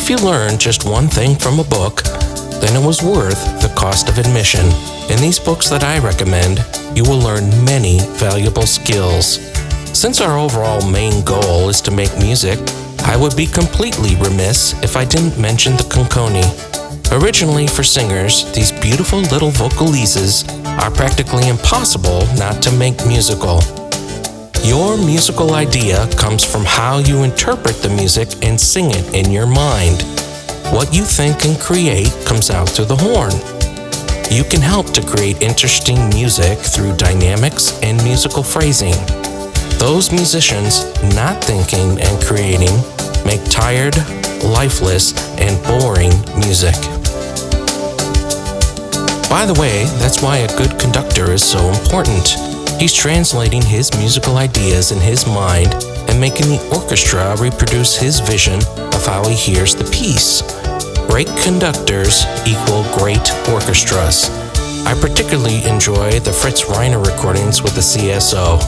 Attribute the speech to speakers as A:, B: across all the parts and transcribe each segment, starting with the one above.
A: If you learn just one thing from a book, then it was worth the cost of admission. In these books that I recommend, you will learn many valuable skills. Since our overall main goal is to make music, I would be completely remiss if I didn't mention the conconi. Originally for singers, these beautiful little vocalises are practically impossible not to make musical. Your musical idea comes from how you interpret the music and sing it in your mind. What you think and create comes out through the horn. You can help to create interesting music through dynamics and musical phrasing. Those musicians not thinking and creating make tired, lifeless, and boring music. By the way, that's why a good conductor is so important. He's translating his musical ideas in his mind and making the orchestra reproduce his vision of how he hears the piece. Great conductors equal great orchestras. I particularly enjoy the Fritz Reiner recordings with the CSO.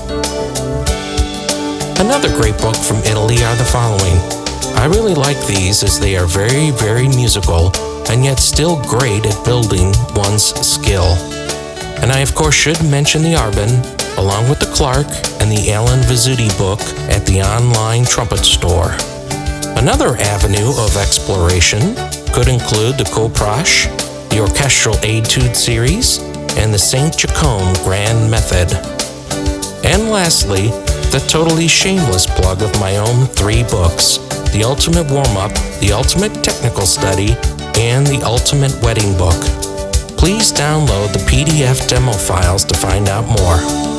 A: Another great book from Italy are the following. I really like these as they are very, very musical and yet still great at building one's skill. And I of course should mention the Arbin, along with the Clark and the Alan Vizzuti book at the online Trumpet store. Another avenue of exploration could include the Coprash, the Orchestral Etude series, and the St. Jacome Grand Method. And lastly, the totally shameless plug of my own 3 books, The Ultimate Warm-Up, The Ultimate Technical Study, and The Ultimate Wedding Book. Please download the PDF demo files to find out more.